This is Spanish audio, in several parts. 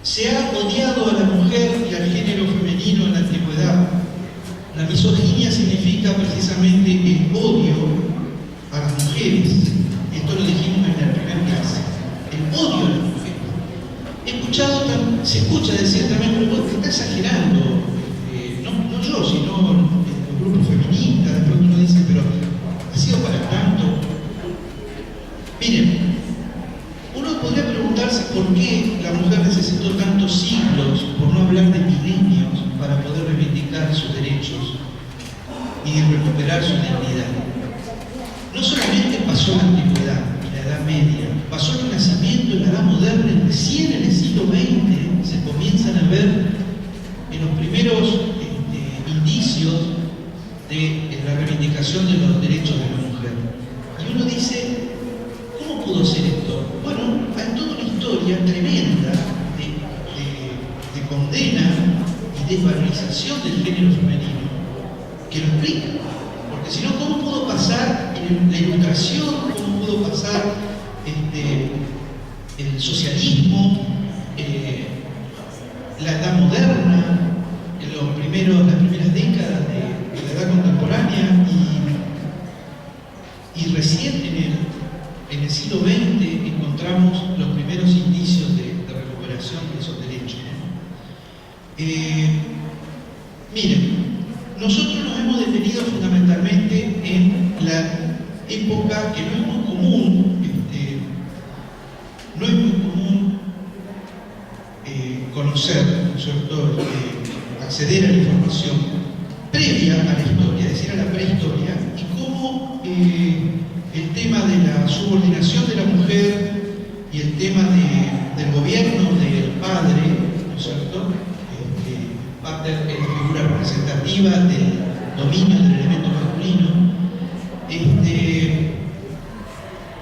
Se ha odiado a la mujer y al género femenino en la antigüedad. La misoginia significa precisamente el odio a las mujeres. Esto lo dijimos en la primera clase. El odio a las mujeres. Se escucha decir también, pero vos te estás exagerando. No yo, sino el grupo feminista. De pronto uno dice, pero ¿ha sido para tanto? Miren, uno podría preguntarse por qué la mujer necesitó tantos siglos, por no hablar de milenios, para poder reivindicar sus derechos y recuperar su dignidad. No solamente pasó en la antigüedad y la Edad Media, pasó en el Renacimiento, en la Edad Moderna, y recién en el siglo XX se comienzan a ver en los primeros indicios de la reivindicación de los derechos de la mujer. Y uno dice, ¿cómo pudo ser esto? Bueno, hay toda una historia tremenda de condena y desvalorización del género femenino que lo explica. Porque si no, ¿cómo pudo pasar la Ilustración? ¿Cómo pudo pasar el socialismo, la Edad Moderna, las primeras décadas de la Edad Contemporánea y recién en el siglo XX encontramos los primeros indicios de recuperación de esos derechos, ¿no? Miren, nosotros nos hemos detenido fundamentalmente en la época que no es muy común, conocer, ¿no es cierto?, acceder a la información previa a la historia, es decir, a la prehistoria, y cómo el tema de la subordinación de la mujer y el tema del gobierno del padre, ¿no es cierto?, el pater es la figura representativa del dominio del elemento masculino,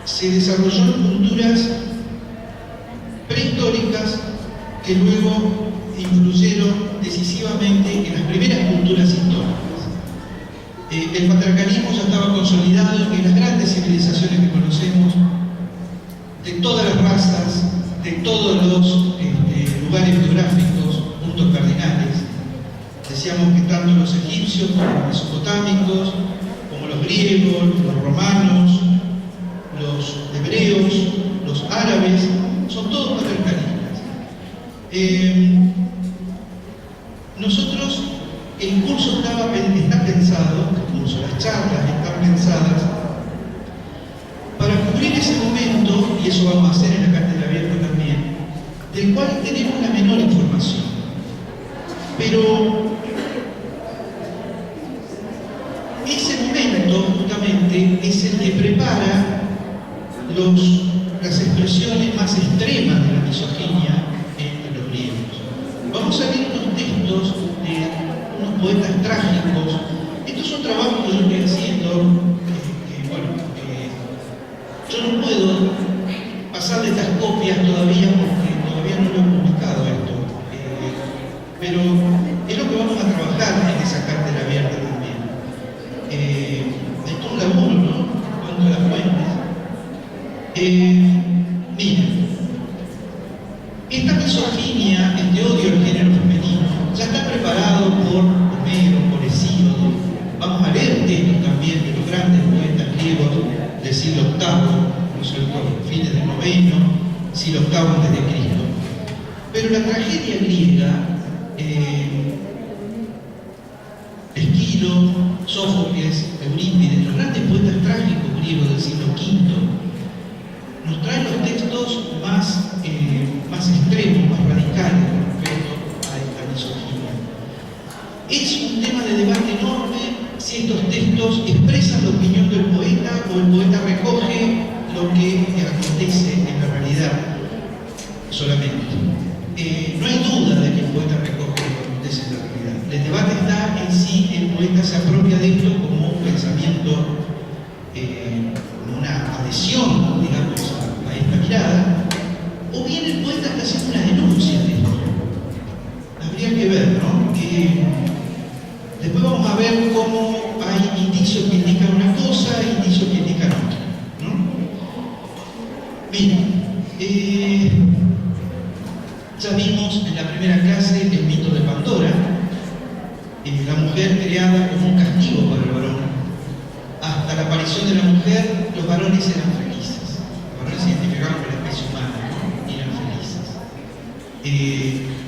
se desarrolló en culturas prehistóricas que luego influyeron decisivamente en las primeras culturas históricas. El patriarcalismo ya estaba consolidado en las grandes civilizaciones que conocemos, de todas las razas, de todos los lugares geográficos, puntos cardinales. Decíamos que tanto los egipcios como los mesopotámicos, como los griegos, los romanos, los hebreos, los árabes, son todos patriarcalistas. Nosotros, el curso está pensado, las charlas están pensadas para cubrir ese momento, y eso vamos a hacer en la cátedra abierta también, del cual tenemos la menor información. Pero ese momento justamente es el que prepara las expresiones más extremas de la misoginia en los griegos. Vamos a ver unos textos de unos poetas trágicos. Estos son trabajos que yo estoy haciendo, yo no puedo pasar de estas copias todavía porque todavía no lo he publicado esto, pero es lo que vamos a trabajar en esa cátedra abierta también. Es todo un laburo, ¿no? Cuanto a las fuentes. Miren, esta misoginia, este odio al género femenino, ya está preparado por Homero, por Hesíodo. Vamos a leer textos también de los grandes poetas griegos del siglo VIII, ¿no es cierto?, fines del IX, siglo VIII a.C. Pero la tragedia griega, Esquilo, Sófocles, Eurípides, los grandes poetas trágicos griegos del siglo V, nos traen los textos más extremos, más radicales respecto a esta misoginia. Es un tema de debate enorme si estos textos expresan la opinión del poeta o el poeta recoge lo que acontece en la realidad solamente. No hay duda de que el poeta recoge lo que acontece en la realidad. El debate está en si el poeta se apropia de esto como un pensamiento, como una adhesión, digamos, a esta mirada, o bien el poeta está haciendo una denuncia de esto. Habría que ver, ¿no? Después vamos a ver cómo hay indicios que indican una cosa e indicios que indican otra, ¿no? Miren, Quizás vimos en la primera clase el mito de Pandora, la mujer creada como un castigo para el varón. Hasta la aparición de la mujer, los varones eran felices. Los varones se identificaban con la especie humana, ¿no? Y eran felices.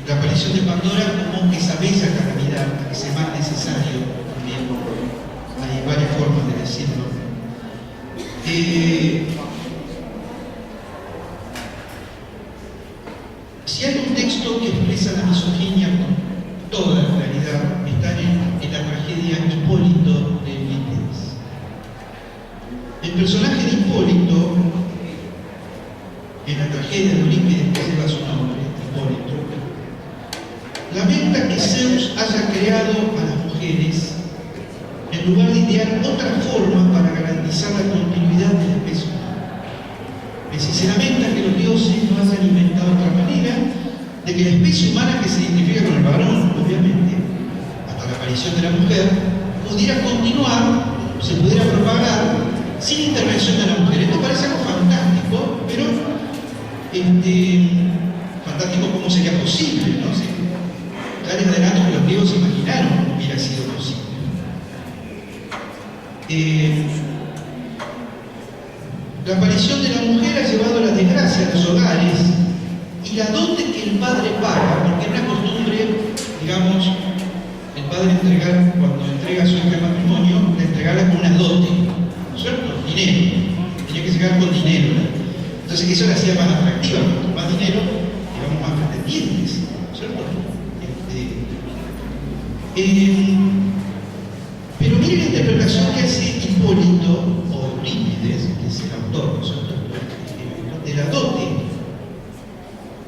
La aparición de Pandora como esa bella calamidad, ese mal necesario, también hay varias formas de decirlo. Si hay un texto que expresa la misoginia con toda la claridad, está en la tragedia Hipólito de Eurípides. El personaje de Hipólito, en la tragedia de Eurípides que lleva su nombre, Hipólito, lamenta que Zeus haya creado a las mujeres en lugar de idear otra forma para garantizar la continuidad de la especie humana. Se lamenta que los dioses no hayan inventado otra manera de que la especie humana, que se identifica con el varón, obviamente, hasta la aparición de la mujer, pudiera continuar, se pudiera propagar sin intervención de la mujer. Esto parece algo fantástico, pero fantástico cómo sería posible, ¿no? Ya les adelanto que los griegos se imaginaron cómo hubiera sido posible. La aparición de la mujer ha llevado a la desgracia a los hogares y la dote que el padre paga, porque es una costumbre, digamos, el padre cuando entrega a su hija en matrimonio, le entregarla con una dote, ¿no es cierto? Dinero. Tenía que llegar con dinero. Entonces eso la hacía más atractiva, cuanto más dinero, digamos, más pretendientes, ¿no es cierto? Pero miren la interpretación que hace Hipólito, o Eurípides, que es el autor, ¿no es cierto?, de la dote.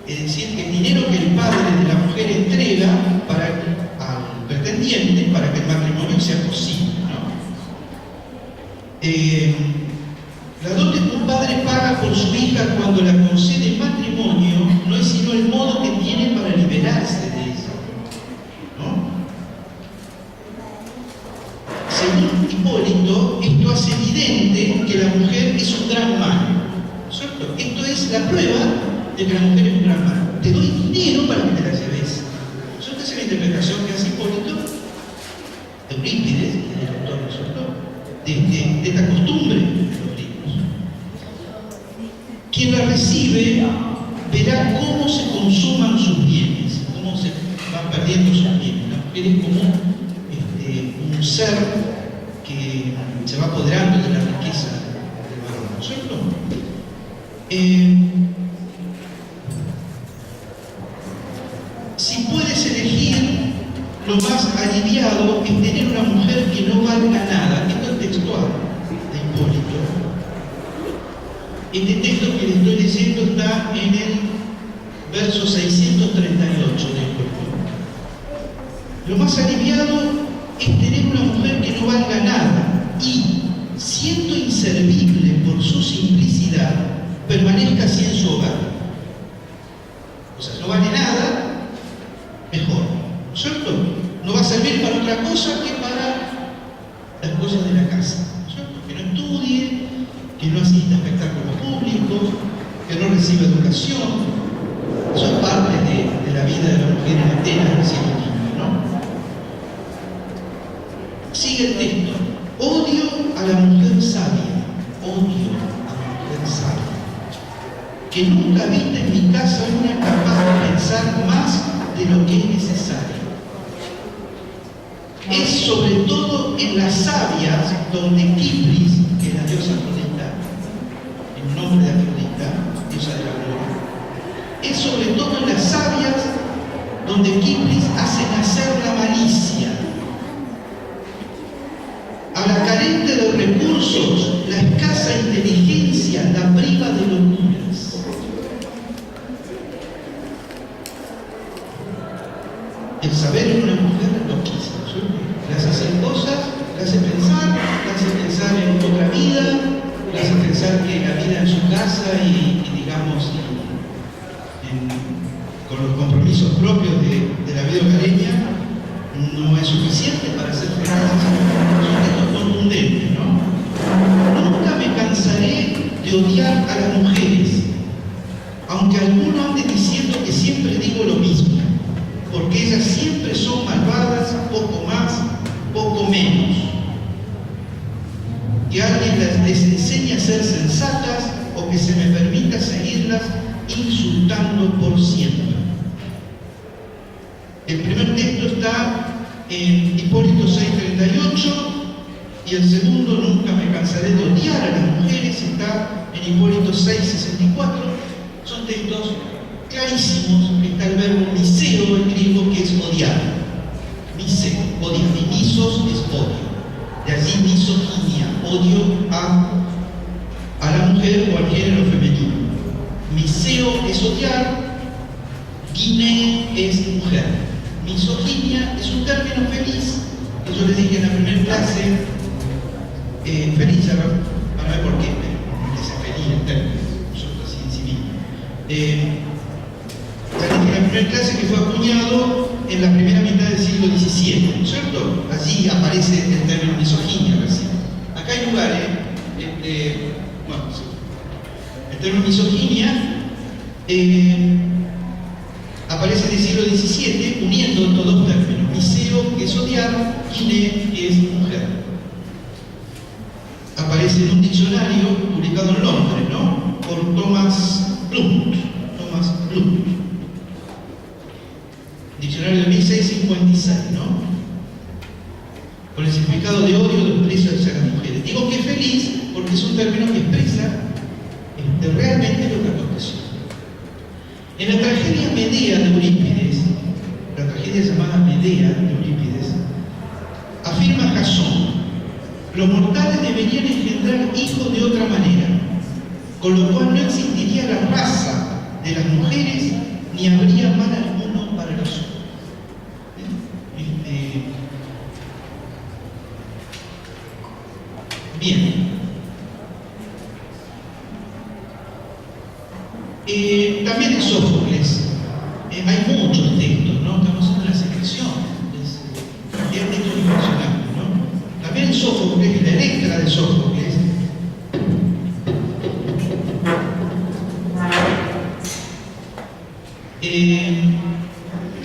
Es decir, el dinero que el padre de la mujer entrega al pretendiente para que el matrimonio sea posible, ¿no? La dote que un padre paga por su hija cuando la concede en matrimonio no es sino el modo que tiene para liberarse de ella, ¿no? Según Hipólito, esto hace evidente que la mujer es un gran mal, ¿cierto? Esto es la prueba de que la mujer es un gran mal. Te doy dinero para que te la lleves. ¿Cierto? Esa es la interpretación que hace Hipólito, Eurípides, el autor, ¿no es cierto?, de esta costumbre de los griegos. Quien la recibe verá cómo se consuman sus bienes, cómo se van perdiendo sus bienes. La mujer es como un ser que se va apoderando de la riqueza del varón, ¿no es cierto? Si puedes elegir, lo más aliviado es tener una mujer que no valga nada. Esto es textual de Hipólito. Este texto que les estoy leyendo está en el verso 638 de Hipólito. Lo más aliviado es tener una mujer que no valga nada y, siendo inservible por su simplicidad, permanezca así en su hogar. O sea, no vale nada, mejor, ¿no es cierto? No va a servir para otra cosa que para las cosas de la casa, ¿no es cierto? Que no estudie, que no asista a espectáculos públicos, que no reciba educación. Eso es parte de la vida de la mujer en Atenas del siglo V, ¿no? Sigue el texto. Odio a la mujer sabia, odio a la mujer sabia, que nunca viste en mi casa una capaz de pensar más de lo que es necesario. Es sobre todo en las sabias donde Kipris, que es la diosa Afrodita, en nombre de Afrodita, diosa de la gloria, es sobre todo en las sabias donde Kipris hace nacer la malicia. A la carente de recursos, la escasa inteligencia la priva de locuras. El saber en una mujer loquísima, ¿sí? Le hace hacer cosas, le hace pensar en otra vida, le hace pensar que la vida en su casa y digamos, con los compromisos propios de la vida hogareña, no es suficiente para ser feliz. Es un texto contundente, ¿no? Nunca me cansaré de odiar a las mujeres, aunque alguno ande diciendo que siempre digo lo que alguien les enseñe a ser sensatas o que se me permita seguirlas insultando por siempre. El primer texto está en Hipólito 6:38 y el segundo, nunca me cansaré de odiar a las mujeres, está en Hipólito 6:64. Son textos clarísimos. Está el verbo miseo en griego, que es odiar. Miseo, odiar. Y misos es odio. De allí misoginia, odio a la mujer o al género femenino. Miseo es odiar, gine es mujer. Misoginia es un término feliz que yo les dije en la primera clase. Feliz, para ver por qué es feliz el término, nosotros así en sí mismo. Ya les dije en la primera clase que fue acuñado en la primera mitad del siglo XVII, ¿no es cierto? Allí aparece el término misoginia recién. Acá hay lugares, bueno, sí. El término misoginia aparece en el siglo XVII uniendo estos dos términos: miseo, que es odiar, gine, que es mujer. Aparece en un diccionario publicado en Londres, ¿no? Por Thomas Blunt. Diccionario de 1656, ¿no? Con el significado de odio, de desprecio hacia las mujeres. Digo que es feliz porque es un término que expresa realmente lo que aconteció. En la tragedia Medea de Eurípides, la tragedia llamada Medea de Eurípides, afirma Jasón: los mortales deberían engendrar hijos de otra manera, con lo cual no existiría la raza de las mujeres ni habría mal alguno para los hombres. Bien. También en Sófocles hay muchos textos, ¿no? Estamos haciendo la selección, es textos impresionantes, ¿no? También en Sófocles, la Electra de Sófocles,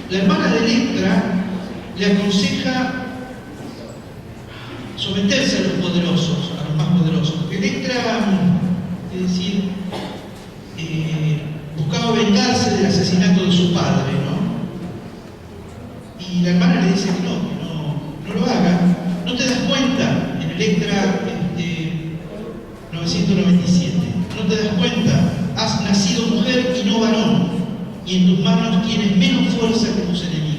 la hermana de Electra le aconseja someterse a los poderosos, a los más poderosos, porque Electra, es decir, buscaba vengarse del asesinato de su padre, ¿no? Y la hermana le dice que no lo haga. ¿No te das cuenta? En Electra 997, ¿no te das cuenta? Has nacido mujer y no varón, y en tus manos tienes menos fuerza que tus enemigos.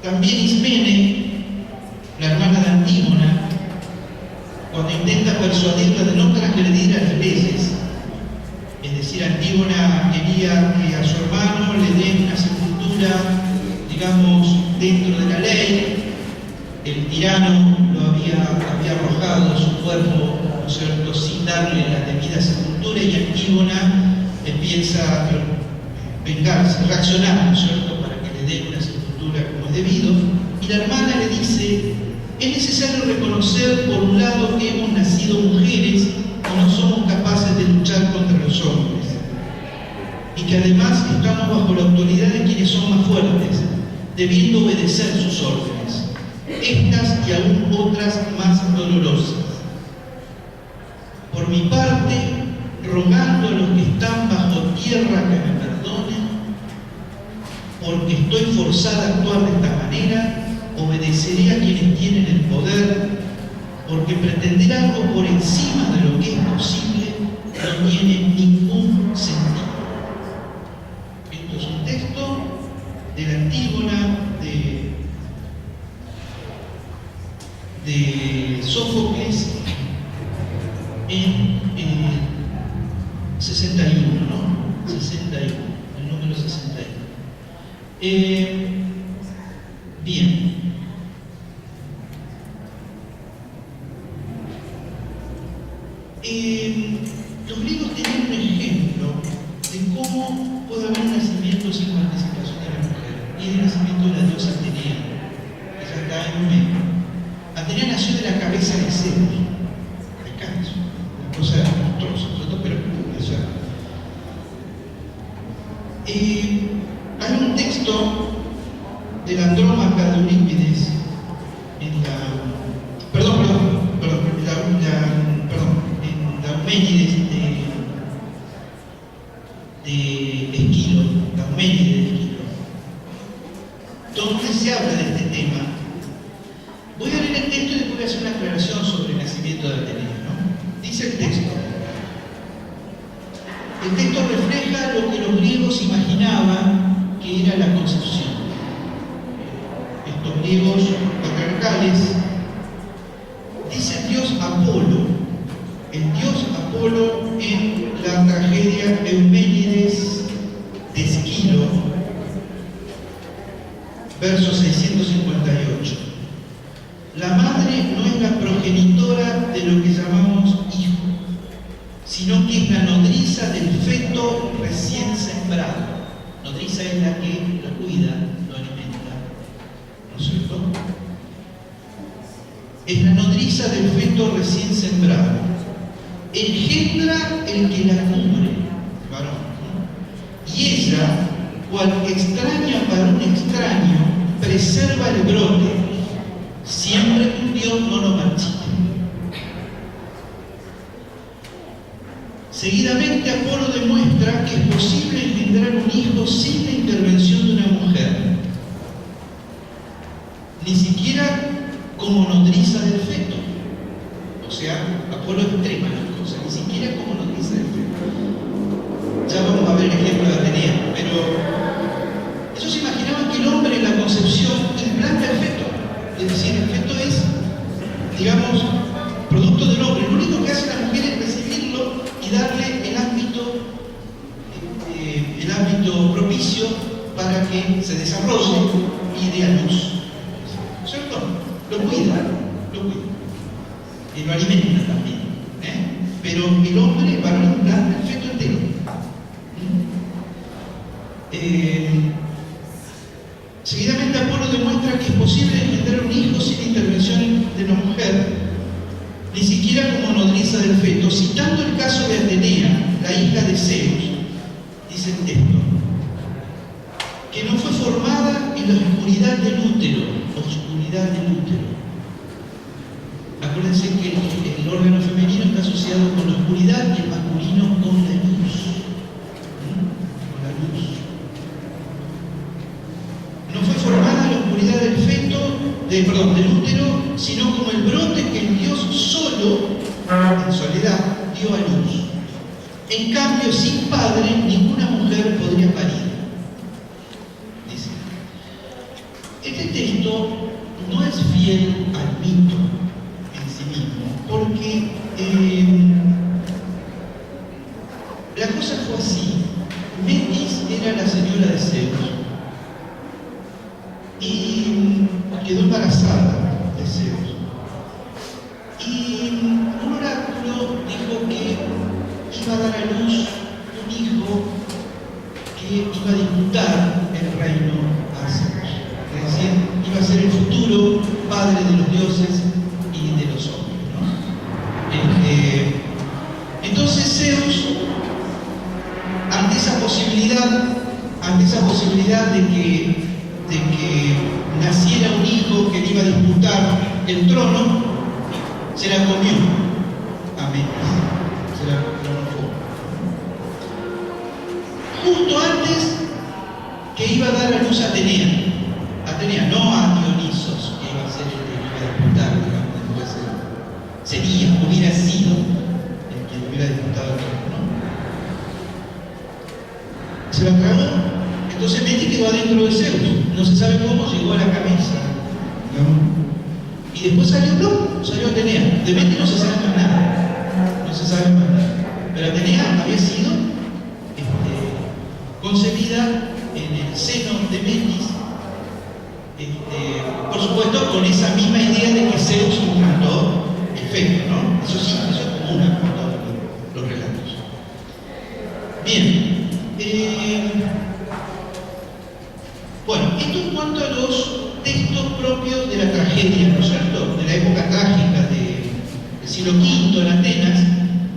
También Ismene, la hermana de Antígona, cuando intenta persuadirla de no transgredir a las leyes, es decir, Antígona quería que a su hermano le den una sepultura, digamos, dentro de la ley. El tirano lo había arrojado de su cuerpo, ¿no es cierto?, sin darle la debida sepultura, y Antígona empieza a vengarse, reaccionar, ¿no es cierto?, para que le den una sepultura como es debido. Y la hermana le dice: es necesario reconocer, por un lado, que hemos nacido mujeres y no somos capaces de luchar contra los hombres, y que además estamos bajo la autoridad de quienes son más fuertes, debiendo obedecer sus órdenes, estas y aún otras más dolorosas. Por mi parte, rogando a los que están bajo tierra que me perdonen, porque estoy forzada a actuar de esta manera, obedeceré a quienes tienen el poder, porque pretender algo por encima de lo que es posible no tiene ningún sentido. Esto es un texto de la Antígona de Sófocles en 61, ¿no? 61, el número 61. Bien. Los griegos tenían un ejemplo de cómo puede haber un nacimiento sin participación de la mujer, y el nacimiento de la diosa Atenea, que ya está en un medio. Atenea nació de la cabeza de Zeus, de Canso, una cosa monstruosa, ¿no? Pero hay un texto de la Andrómaca de Eurípides Voy a leer el texto y después voy a hacer una aclaración sobre el nacimiento de Atenea, ¿no? Dice el texto. El texto refleja lo que los griegos imaginaban que era la concepción. Estos griegos patriarcales dicen Dios Apolo, el dios Apolo en la tragedia Euménides de Esquilo, verso 658. La madre no es la progenitora de lo que llamamos hijo, sino que es la nodriza del feto recién sembrado. Nodriza es la que lo cuida, lo alimenta, ¿no es cierto? Es la nodriza del feto recién sembrado. Engendra el que la cubre, varón, ¿no? Y ella, cual extraña para un extraño, preserva el brote, siempre que un Dios no lo marchite. Seguidamente Apolo demuestra que es posible engendrar un hijo sin la intervención de una mujer, ni siquiera como nodriza del feto. O sea, Apolo extrema las cosas, ni siquiera como nodriza del feto. Ya vamos a ver el ejemplo de Atenea, pero ellos imaginaban que el hombre en la concepción implanta el feto. Es decir, el feto es, digamos, producto del hombre. Lo único que hace la mujer es recibirlo y darle el ámbito propicio para que se desarrolle y dé a luz. ¿Cierto? Lo cuida. Y lo alimenta también. Pero el hombre va a implantar el feto entero. Seguidamente Apolo demuestra que es posible engendrar un hijo sin intervención de la mujer, ni siquiera como nodriza del feto, citando el caso de Atenea, la hija de Zeus. Dice el texto, que no fue formada en la oscuridad del útero, Acuérdense que el órgano femenino está asociado con la oscuridad y el masculino con la luz. No fue formada en la oscuridad del útero, sino como el brote que el Dios solo, en soledad, dio a luz. En cambio, sin padre, ninguna mujer podría parir. Dice. Este texto no es fiel al mito en sí mismo, porque la cosa fue así. Metis era la señora de Zeus y quedó embarazada de Zeus. Y un oráculo dijo que iba a dar a luz un hijo que iba a disputar el reino a Zeus. Es decir, iba a ser el futuro padre de los dioses y de los hombres, ¿no? Entonces Zeus, ante esa posibilidad de que naciera un hijo que le iba a disputar el trono, se la comió a Metis, se la tronó. Justo antes que iba a dar a luz a Atenea, no a Dionisos, que iba a ser el que iba a disputar, digamos, después hubiera sido el que hubiera disputado el trono, ¿no? Se la tragó. Entonces Metis quedó adentro de Zeus, no se sabe cómo, llegó a la cabeza, digamos. Y después salió Atenea. De Metis no se sabe más nada, pero Atenea había sido concebida en el seno de Metis, por supuesto con esa misma idea de que Zeus implantó el feto, ¿no? Eso sí, eso es común en todos los relatos. Bien. Bueno, esto en cuanto a los textos propios de la tragedia, ¿no es cierto?, de la época trágica del siglo V en Atenas,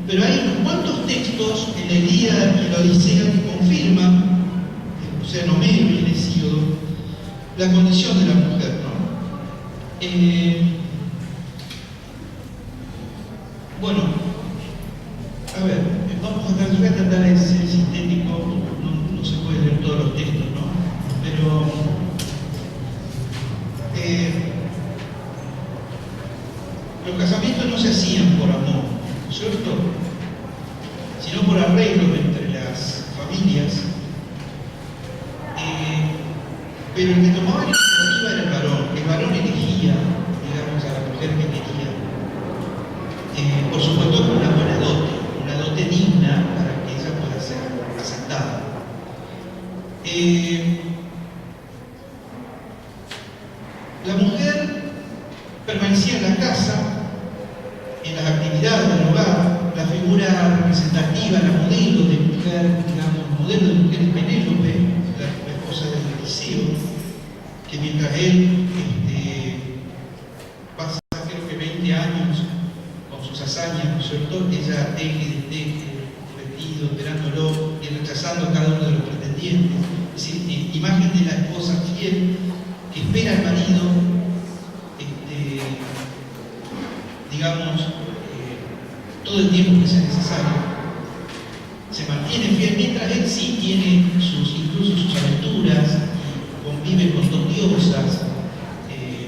pero hay unos cuantos textos en la Ilíada y la Odisea que confirman, o sea, en Homero y en Hesíodo, la condición de la mujer, ¿no? Bueno, a ver, voy a tratar de ser sintético, no se puede leer todos los textos, ¿no? Pero los casamientos no se hacían por amor, ¿no es cierto?, sino por arreglo entre las familias. Pero el que tomaba la iniciativa era el varón elegía, digamos, a la mujer que quería, por supuesto con una buena dote digna para que ella pueda ser aceptada. La mujer permanecía en la casa, en las actividades del hogar. La figura representativa, la modelo de mujer, digamos, modelo de mujer es Penélope, la esposa de Eliseo, que mientras él pasa creo que 20 años con sus hazañas, ¿no es cierto?, ella teje, desteje el vestido, esperándolo y rechazando a cada uno de los pretendientes. Es decir, imagen de la esposa fiel que espera al marido, digamos, todo el tiempo que sea necesario. Se mantiene fiel mientras él sí tiene incluso sus aventuras, convive con dos diosas,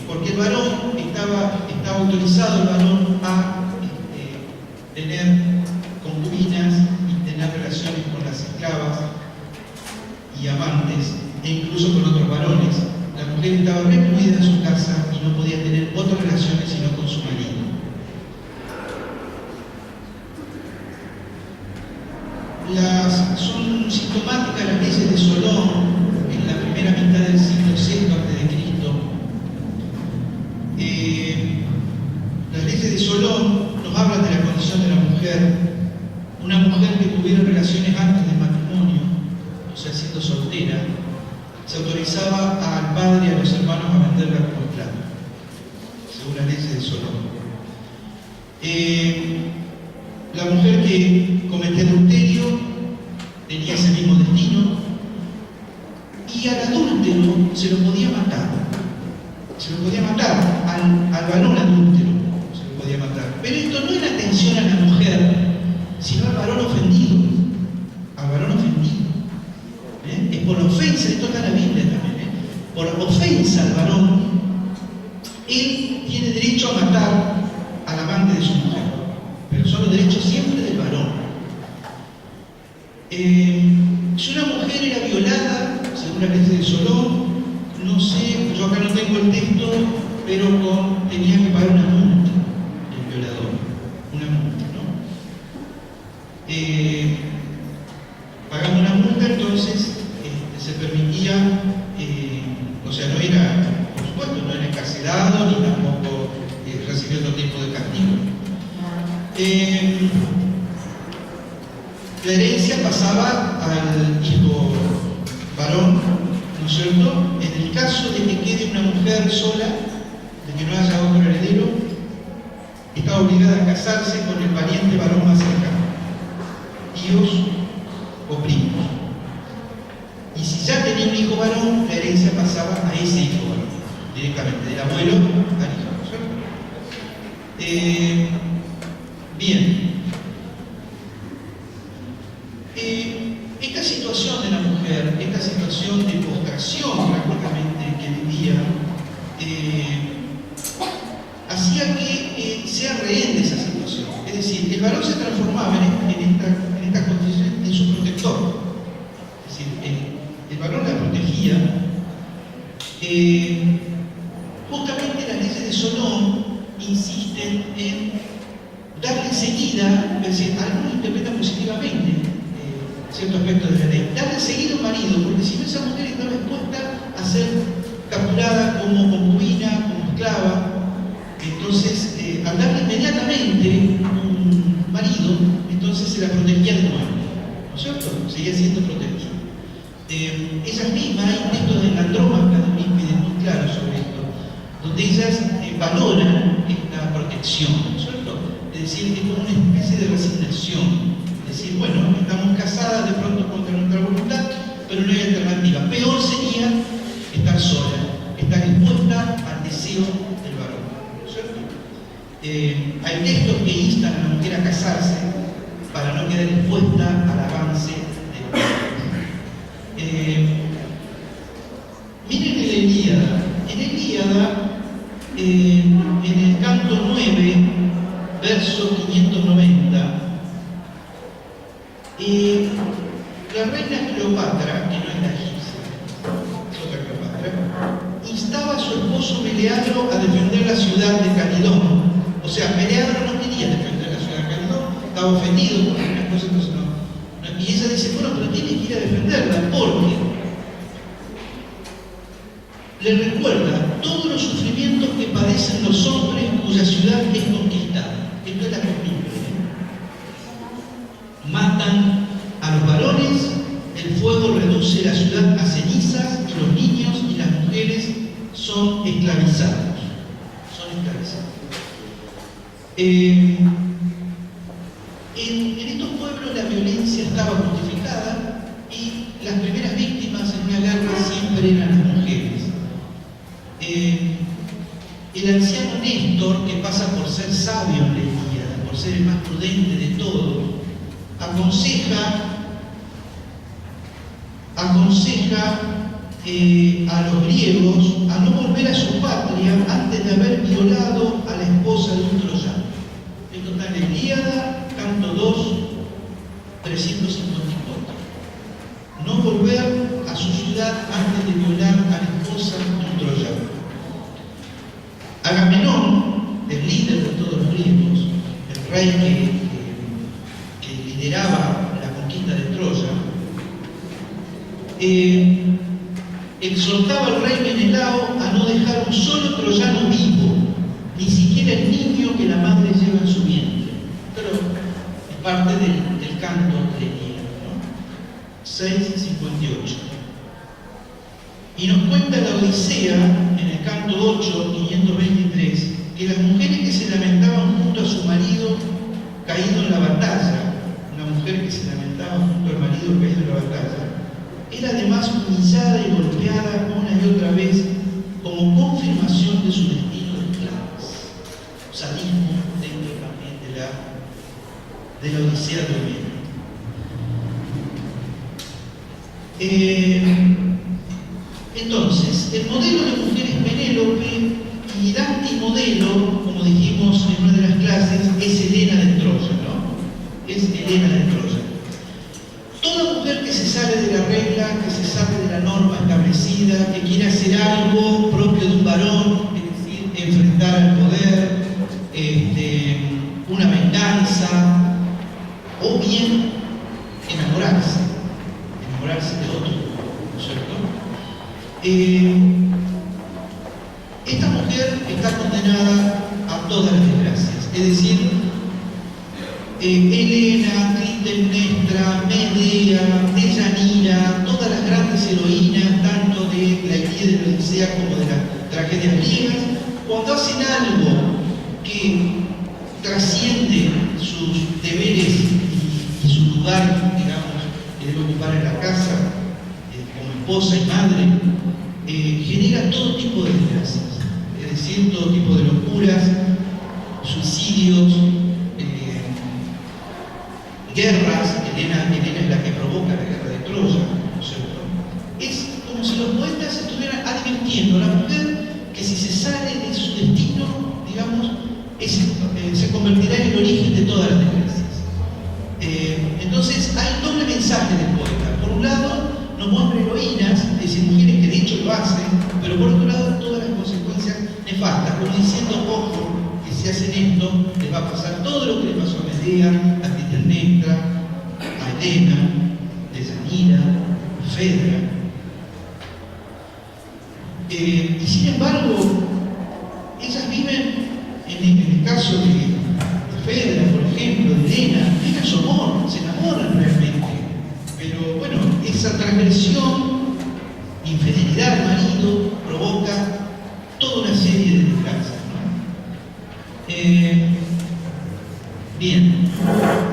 porque el varón estaba autorizado, el varón, a tener concubinas y tener relaciones con las esclavas y amantes, e incluso con otros varones. La mujer estaba recluida en su casa y no podía tener otras relaciones sino con su marido. Son sintomáticas las leyes de Solón en la primera mitad del siglo VI a.C. Las leyes de Solón nos hablan de la condición de la mujer, una mujer que tuviera relaciones antes del matrimonio, o sea, siendo soltera, se autorizaba al padre y a los hermanos a venderla como esclava, según las leyes de Solón. La mujer que cometía adulterio tenía ese mismo destino, y al adúltero se lo podía matar. Se lo podía matar, al varón adúltero se lo podía matar. Pero esto no era atención a la mujer, sino al varón ofendido. Al varón ofendido. Es por ofensa, esto está en la Biblia también. Por ofensa al varón, él tiene derecho a matar al amante de su mujer. Pero son los derechos siempre del varón. Si una mujer era violada, según la ley de Solón, no sé, yo acá no tengo el texto, pero tenía que pagar una multa el violador, una multa, ¿no? Pagando una multa, entonces se permitía, o sea, no era, por supuesto, no era encarcelado ni tampoco recibió otro tipo de castigo. La herencia pasaba al hijo varón, ¿no es cierto? En el caso de que quede una mujer sola, de que no haya otro heredero, estaba obligada a casarse con el pariente varón más cercano, tíos o primos. Y si ya tenía un hijo varón, la herencia pasaba a ese hijo varón, directamente, del abuelo al hijo, ¿no es cierto? Bien. Esta situación de la mujer, esta situación de postración prácticamente que vivía, hacía que sea rehén de esa situación. Es decir, el varón se transformaba en esta condición en su protector. Es decir, el varón la protegía. Justamente las leyes de Solón insisten en darle enseguida, es decir, algunos interpretan positivamente cierto aspecto de la ley, darle enseguida al marido, porque si no, esa mujer estaba expuesta a ser capturada como concubina, como esclava. Entonces, al darle inmediatamente un marido, entonces se la protegía de nuevo, ¿no es cierto? Seguía siendo protegida. Ellas mismas, hay un texto de Andrómaca de Eurípides muy claro sobre esto, donde ellas valoran esta protección, ¿no es cierto? Es decir, es como una especie de resignación. Es decir, bueno, estamos casadas de pronto contra nuestra voluntad, pero no hay alternativa. Peor sería estar sola, estar expuesta al deseo del varón, ¿no es cierto? Hay textos que instan a la mujer a casarse para no quedar expuesta al avance del varón. Miren en la Ilíada. En el canto 9, verso 590, la reina Cleopatra, que no es la egipcia, es otra Cleopatra, instaba a su esposo Meleagro a defender la ciudad de Calidón. O sea, Meleagro no quería defender la ciudad de Calidón, estaba ofendido por algunas cosas, entonces no. Y ella dice, bueno, pero tiene que ir a defenderla, porque le recuerda todos los sufrimientos que padecen los hombres cuya ciudad es conquistada. Esto es la costumbre. Matan a los varones, el fuego reduce la ciudad a cenizas y los niños y las mujeres son esclavizados. En estos pueblos la violencia estaba justificada y las primeras víctimas en una guerra siempre eran las mujeres. El anciano Néstor, que pasa por ser sabio en la Ilíada, por ser el más prudente de todos, aconseja a los griegos a no volver a su patria antes de haber violado a la esposa de un troyano. Esto está en la Ilíada, canto 2, 354. No volver a su ciudad antes de violar a la esposa de un troyano. Agamenón, el líder de todos los griegos, el rey que lideraba la conquista de Troya, exhortaba al rey Menelao a no dejar un solo troyano vivo, ni siquiera el niño que la madre lleva en su vientre. Pero es parte del canto de Ilíada, ¿no? 6:58. Y nos cuenta la Odisea, en el canto 8, 523, que las mujeres que se lamentaban junto a su marido caído en la batalla, una mujer que se lamentaba junto al marido caído en la batalla, era además humillada y golpeada una y otra vez como confirmación de su destino de esclavas. Sadismo dentro también de la Odisea de Homero. Entonces, el modelo de mujer es Penélope y el antimodelo, como dijimos en una de las clases, es Helena de Troya, ¿no? Es Helena de Troya. Toda mujer que se sale de la regla, que se sale de la norma establecida, que quiere hacer algo propio de un varón, es decir, enfrentar al poder, una venganza, o bien enamorarse de otro, ¿no es cierto? Esta mujer está condenada a todas las desgracias, es decir, Helena, Clitemnestra, Medea, Deyanira, todas las grandes heroínas, tanto de la Ilíada y la Odisea como de las tragedias griegas, cuando hacen algo que trasciende sus deberes y su lugar, digamos, que debe ocupar en la casa, como esposa y madre, genera todo tipo de desgracias, es decir, todo tipo de locuras, suicidios, guerras. Helena es la que provoca la guerra de Troya, ¿no es cierto? Es como si los poetas estuvieran advirtiendo a la mujer que si se sale de su destino, digamos, se convertirá en el origen de todas las desgracias. Entonces hay un doble mensaje del poeta. Por un lado, nos muestra heroínas, es decir, mujeres que de hecho lo hacen, pero por otro lado, todas las consecuencias nefastas, como diciendo, ojo, que si hacen esto, les va a pasar todo lo que le pasó a Medea, a Clitemnestra, a Helena, Deyanira, a Fedra. Y sin embargo, ellas viven, en el caso de Fedra, por ejemplo, de Helena, viven su amor, se enamoran realmente. Pero bueno, esa transgresión, infidelidad al marido, provoca toda una serie de desgracias, ¿no? Bien,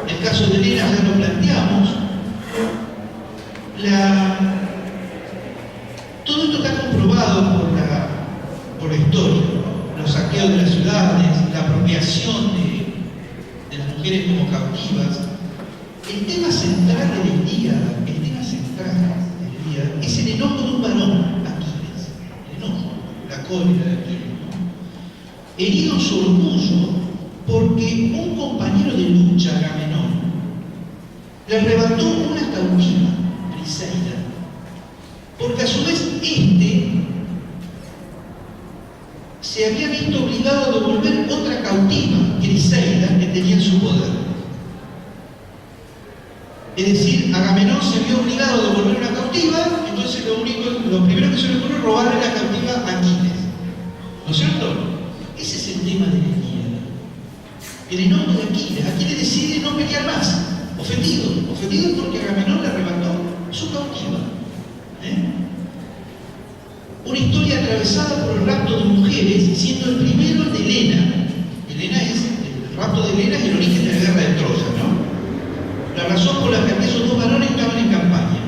el caso de Helena ya lo planteamos. Todo esto está comprobado por la historia, ¿no? Los saqueos de las ciudades, la apropiación de las mujeres como cautivas. El tema central de la Ilíada, es el enojo de un varón, Aquiles, el enojo, la cólera de Aquiles, ¿no? Herido en su orgullo, porque un compañero de lucha, Agamenón, le arrebató una cautiva, Briseida, porque a su vez se había visto obligado a devolver otra cautiva, Briseida, que tenía en su poder. Es decir, Agamenón se vio obligado a devolver una cautiva, entonces lo primero que se le ocurrió es robarle la cautiva a Aquiles. ¿No es cierto? Ese es el tema de la Ilíada. El enojo de Aquiles. Aquiles decide no pelear más. Ofendido porque Agamenón le arrebató su cautiva. Una historia atravesada por el rapto de mujeres, siendo el primero de Helena. El rapto de Helena es el origen de la guerra de Troya, ¿no? La razón por la que aquellos dos varones estaban en campaña.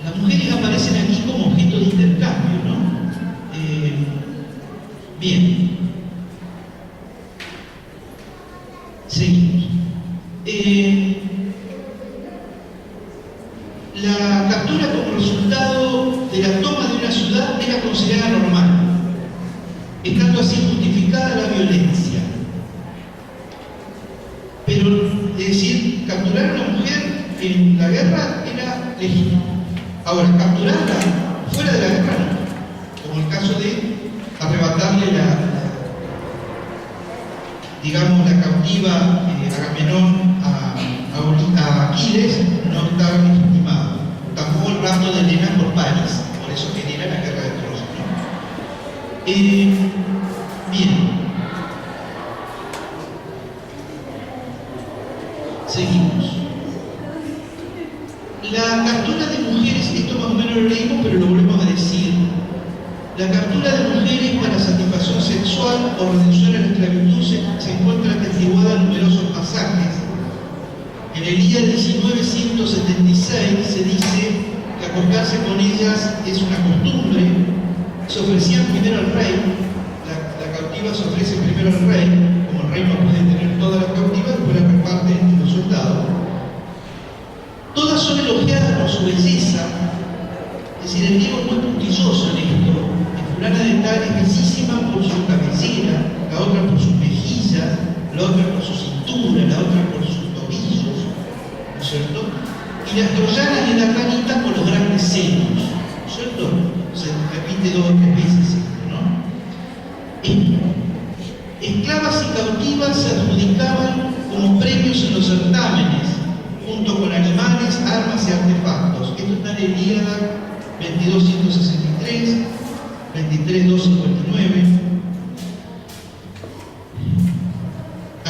Las mujeres aparecen aquí como objeto de intercambio, ¿no? Bien. Seguimos. La captura como resultado de la toma de una ciudad era considerada normal, estando así justificada la violencia. Pero, es decir, capturar a una mujer en la guerra era legítimo. Ahora, capturarla fuera de la guerra no, como el caso de arrebatarle la cautiva Agamenón a Aquiles, no estaba legitimado. Tampoco el rapto de Helena por Paris, por eso genera la guerra de Troya, ¿no? Bien. Seguimos. La captura de mujeres, esto más o menos lo leímos, pero lo volvemos a decir. La captura de mujeres para satisfacción sexual o reducción a la esclavitud se encuentra atestiguada en numerosos pasajes. En el día 1976 se dice que acostarse con ellas es una costumbre. Se ofrecían primero al rey, la cautiva se ofrece primero al rey, como el rey no puede tener todas las cautivas, después la reparte entre los soldados. Todas son elogiadas por su belleza, es decir, el griego es muy puntilloso en esto. Fulana de tal es bellísima por su cabellera, la otra por sus mejillas, la otra por su cintura, la otra por sus tobillos, ¿no es cierto? Y las troyanas y las ranitas por los grandes senos, ¿no es cierto? Se repite 2 o 3 veces esto, ¿no? Esclavas y cautivas se adjudicaban como premios en los certámenes, junto con animales, armas y artefactos. Esto está en el Ilíada 22.163, 23.259.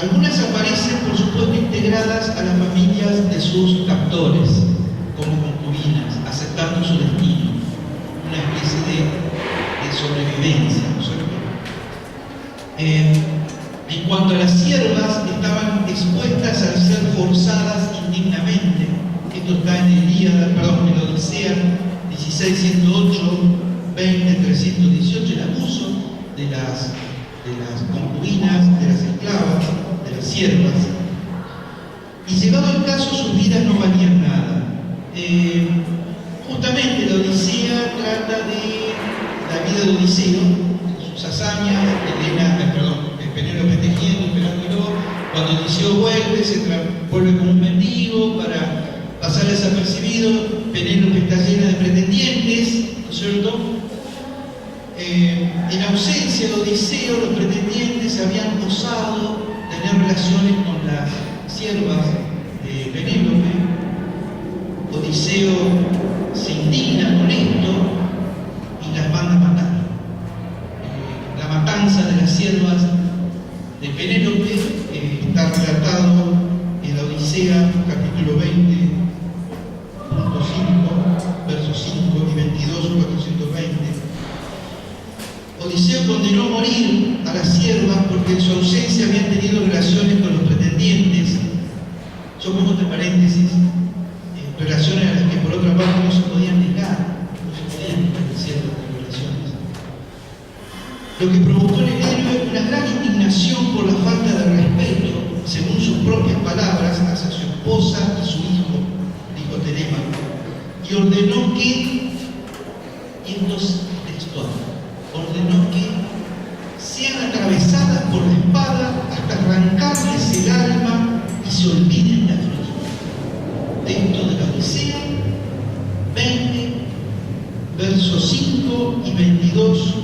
Algunas aparecen, por supuesto, integradas a las familias de sus captores, como concubinas, aceptando su destino, una especie de sobrevivencia, ¿no es cierto? En cuanto a las siervas, estaban expuestas a ser forzadas indignamente. Esto está en en la Odisea 16.108, 20.318, el abuso de las concubinas, de las esclavas, de las siervas. Y llegado el caso, sus vidas no valían nada. Justamente la Odisea trata de la vida de Odiseo, sus hazañas, Penélope tejiendo, esperándolo. Cuando Odiseo vuelve como un mendigo para pasar desapercibido. Penélope está llena de pretendientes, ¿no es cierto? En ausencia de Odiseo, los pretendientes habían osado tener relaciones con las siervas de Penélope. Odiseo se indigna con esto y las manda a matar. La matanza de las siervas de Penélope está relatado en la Odisea, capítulo 20, punto 5, versos 5 y 22, 420. Odiseo condenó a morir a las siervas porque en su ausencia habían tenido relaciones con los pretendientes. Yo pongo entre paréntesis, relaciones a las que por otra parte no se podían negar, no se podían diferenciar de relaciones. Lo que provocó en el héroe una gran indignación por la falta de respeto, según sus propias palabras, hacia su esposa y su hijo, dijo Telémaco, y ordenó que, y esto es textual, ordenó que sean atravesados por la espada hasta arrancarles el alma y se olviden de Afrodita. Texto de la Odisea 20, versos 5 y 22,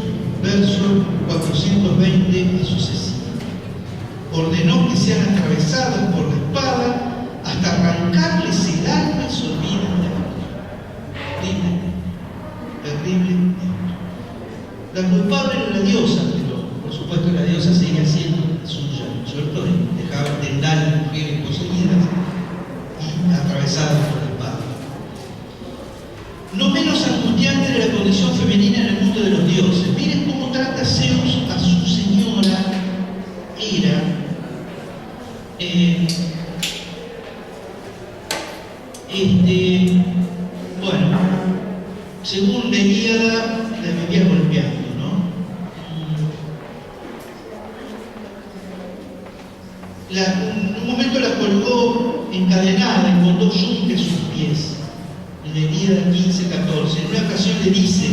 verso 420 y sucesivo. Ordenó que sean atravesadas por la espada hasta arrancarles el alma y se olviden de Afrodita. Terrible, terrible. La culpable era la diosa, pero por supuesto la diosa seguía siendo suya, ¿cierto? Dejaba tendar a las mujeres poseídas y atravesadas por la espada. No menos angustiante era la condición femenina en el mundo de los dioses. Miren cómo trata Zeus a su señora Hera. Bueno, según la Ilíada, la vivía golpeando, ¿no? En un momento la colgó encadenada y con 2 yunques sus pies. En la Ilíada 15:14. En una ocasión le dice: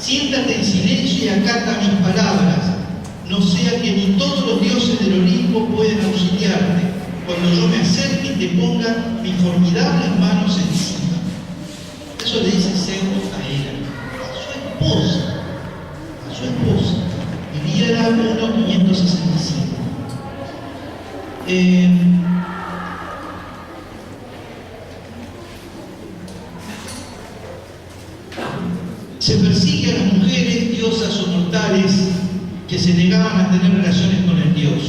siéntate en silencio y acata mis palabras, no sea que ni todos los dioses del Olimpo pueden auxiliarte cuando yo me acerque y te ponga mis formidables manos encima. Eso le dice Zeus a Hera, a su esposa. Ilíada 1:565. Se persigue a las mujeres, diosas o mortales, que se negaban a tener relaciones con el dios.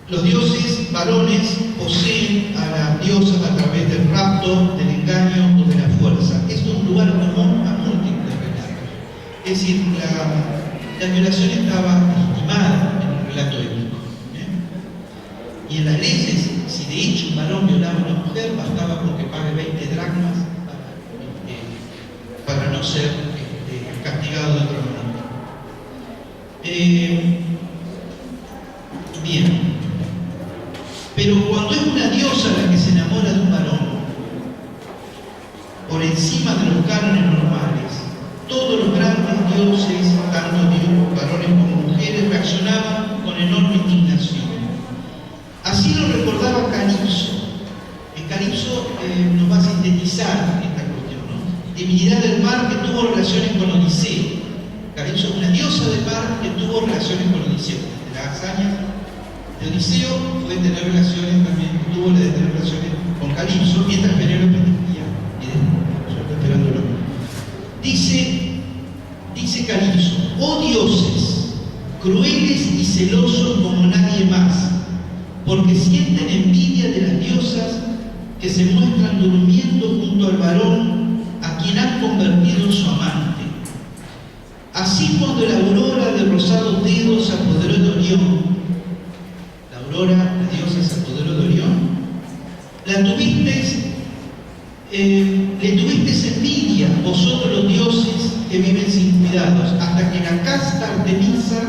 Los dioses varones poseen a las diosas a través del rapto, del engaño o de la fuerza. Esto es un lugar común a múltiples relatos. Es decir, la violación estaba estimada en el relato épico. Y en las leyes, si de hecho un varón violaba a una mujer, bastaba con que pague 20 dracmas para no ser castigado de otra manera. Bien. Pero cuando es una diosa la que se enamora de un varón, por encima de los cánones normales, todos los grandes dioses, tanto varones como mujeres, reaccionaban con enorme indignación. Así lo recordaba Calipso. Calipso nos va a sintetizar esta cuestión, ¿no? Divinidad del mar que tuvo relaciones con Odiseo. Calipso es una diosa del mar que tuvo relaciones con Odiseo. De las hazañas de Odiseo fue tener relaciones también, tuvo la de tener relaciones con Calipso, mientras Penélope tenía, yo estoy esperándolo. Dice Calipso: oh dioses, crueles y celosos como nadie más, porque sienten envidia de las diosas que se muestran durmiendo junto al varón a quien han convertido en su amante. Así cuando la aurora de rosados dedos se apoderó de Orión, la aurora, la diosa, se apoderó de Orión, le tuvisteis envidia, vosotros los dioses que viven sin cuidados, hasta que la casta Artemisa,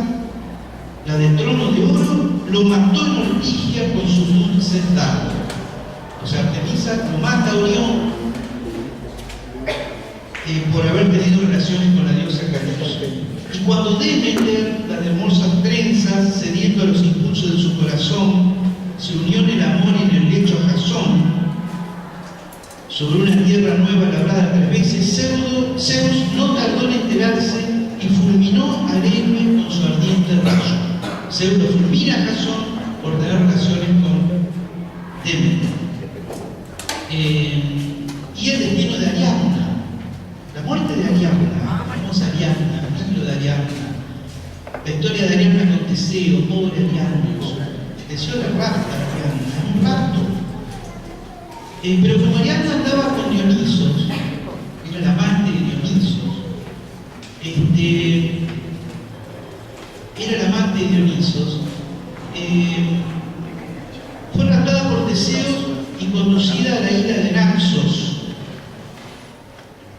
la de trono de oro, lo mató en Ortigia con sus dulces dardos. O sea, Artemisa lo mata a Orión por haber tenido relaciones con la diosa Calipso. Y cuando Demeter, la de hermosas trenzas, cediendo a los impulsos de su corazón, se unió en el amor y en el lecho a Jasón, sobre una tierra nueva labrada 3 veces, Zeus no tardó en enterarse y fulminó al héroe con su ardiente rayo. Zeus lo fulmina a Jasón por tener relaciones con Demeter. Y el destino de Ariadna, la muerte de Ariadna, la famosa Ariadna, el libro de Ariadna, la historia de Ariadna con Teseo, pobre Ariadna, Teseo la rapta a Ariadna, un rapto. Pero como Ariadna andaba con Dionisos, era la amante de Dionisos, fue raptada por Teseo y conducida a la isla de Naxos.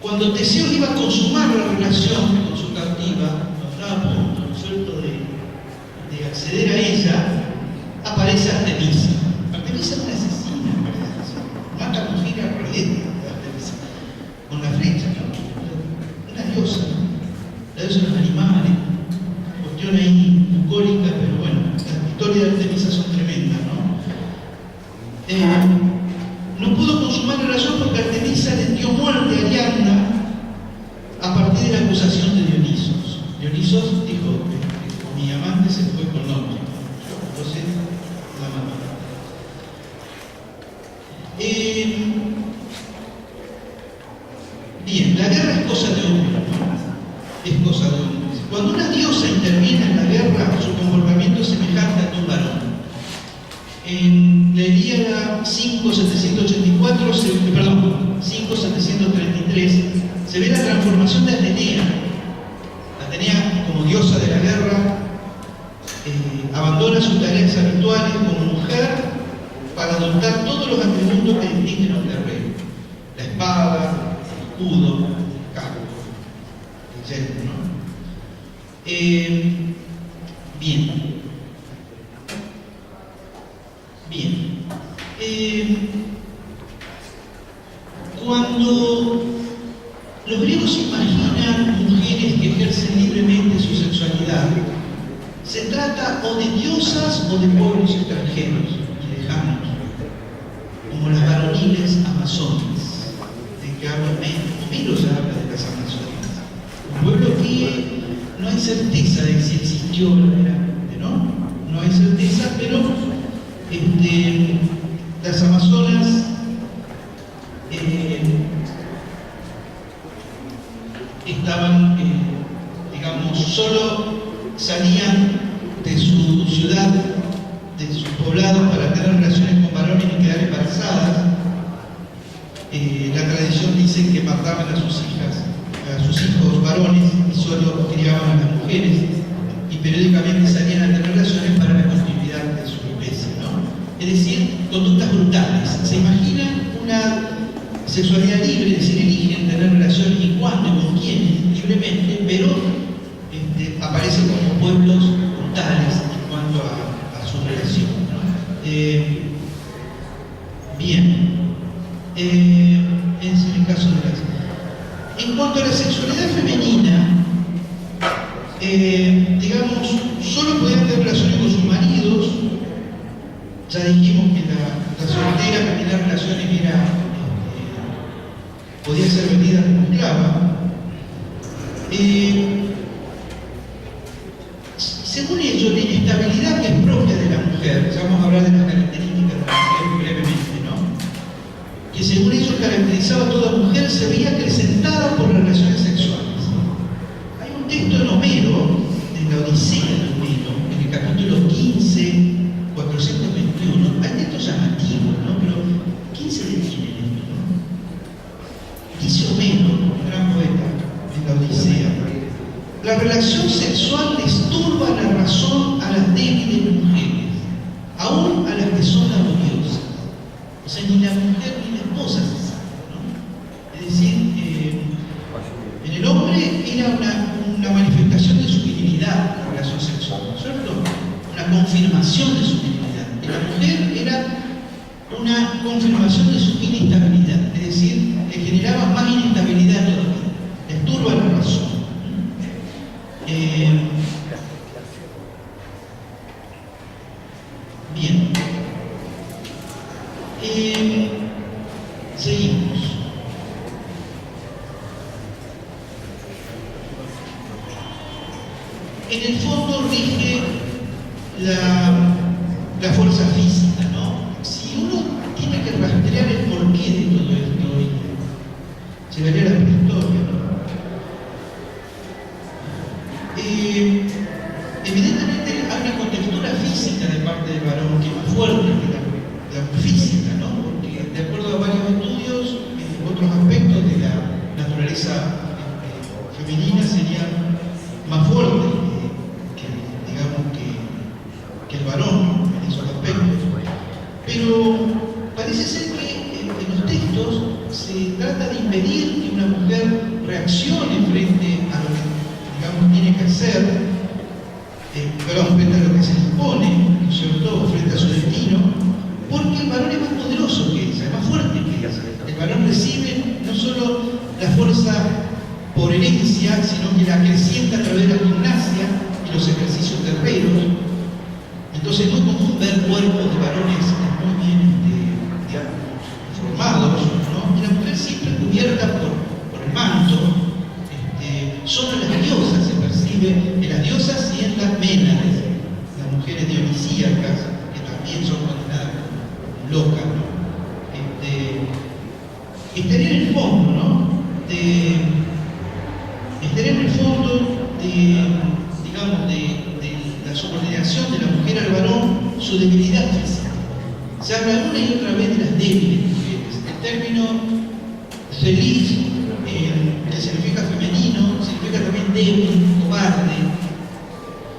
Cuando Teseo iba a consumar la relación con su cautiva, cuando estaba a punto, ¿no es cierto?, de acceder a ella, aparece Artemisa. Artemisa es una asesina, ¿verdad? Mata con gira corriente, Artemisa, con la flecha, ¿no? Una diosa. parecerse a los animales, cuestión ahí bucólica, pero bueno, las historias de Artemisa son tremendas, ¿no? No pudo consumar la razón porque Artemisa le dio muerte a Ariadna a partir de la acusación de Dionisos. Dionisos dijo, mi amante se fue con otro, entonces la mató. Bien, la guerra es cosa de hombres, ¿no? Es cosa de hombres. Cuando una diosa interviene en la guerra, su comportamiento es semejante al de un varón. En la Ilíada 5.784, 5.733, se ve la transformación de Atenea. Atenea, como diosa de la guerra, abandona sus tareas habituales como mujer para adoptar todos los atributos que distinguen a un guerrero: la espada, el escudo, el casco, etc., ¿no? Bien. Cuando los griegos imaginan mujeres que ejercen libremente su sexualidad, se trata o de diosas o de pueblos extranjeros y lejanos, como las varoniles amazonas, de que habla Homero ya habla de las amazonas. Un pueblo que no hay certeza de si existió verdaderamente, ¿no? No hay certeza, pero las amazonas estaban, digamos, solo salían de su ciudad, de sus poblados, para tener relaciones con varones y quedar embarazadas. La tradición dice que mataban a sus hijos varones y solo criaban a las mujeres, y periódicamente salían a tener relaciones para la continuidad de su especie, ¿no? Es decir, conductas brutales. ¿Se imaginan una sexualidad libre? Es decir, eligen tener relaciones y cuándo y con quién, libremente, pero aparecen como pueblos brutales en cuanto a su relación, ¿no? Bien. Ese es el caso de las... En cuanto a la sexualidad femenina, digamos, solo podían tener relaciones con sus maridos. Ya dijimos que la soltera que tenía relaciones podía ser vendida como esclava. Según ellos, la inestabilidad que es propia de la mujer, ya vamos a hablar de las características de la mujer brevemente, ¿no? Que según ellos caracterizaba a toda mujer, se veía acrecentada por las relaciones sexuales. Hay un texto en Homero, en la Odisea de Homero, en el capítulo 15, 421, hay textos llamativos, ¿no? Pero ¿quién se detiene en esto, no? Dice Homero, un gran poeta, en la Odisea: la relación sexual les turba la razón a las débiles mujeres, aún a las que son laboriosas. O sea, ni la mujer ni la esposa se sabe, ¿no? Es decir, en el hombre era una manifestación de su virilidad la relación sexual, ¿no es cierto? Una confirmación de su virilidad. En la mujer era una confirmación de su inestabilidad, es decir, le generaba más inestabilidad todavía, les turba la razón. Bien. Seguimos. En el fondo rige la fuerza física, ¿no? Si uno tiene que rastrear el porqué de todo esto, llegaría a la prehistoria, ¿no? Evidentemente hay una contextura física de parte del varón que es más fuerte que la física, ¿no? Porque de acuerdo a varios estudios, otros aspectos de la naturaleza femenina serían más fuertes que el varón en esos aspectos. Pero parece ser que en los textos se trata de impedir que una mujer reaccione frente a lo que, digamos, tiene que hacer, frente a lo que se le impone, ¿no es cierto?, frente a su destino, porque el varón es más poderoso que ella, es más fuerte que ella. El varón recibe no solo la fuerza por herencia, sino que la acrecienta a través de la gimnasia y los ejercicios guerreros. Entonces es muy común ver cuerpos de varones muy bien formados, ¿no? Y la mujer siempre cubierta por el manto. Solo en las diosas se percibe, en las diosas y en las Ménades, las mujeres dionisíacas, que también son condenadas como locas, ¿no? Estaría en el fondo, ¿no? Estaría en el fondo digamos, de la subordinación de la mujer al varón, su debilidad física. Se habla una y otra vez de las débiles mujeres. El término feliz, que significa femenino, significa también débil, cobarde.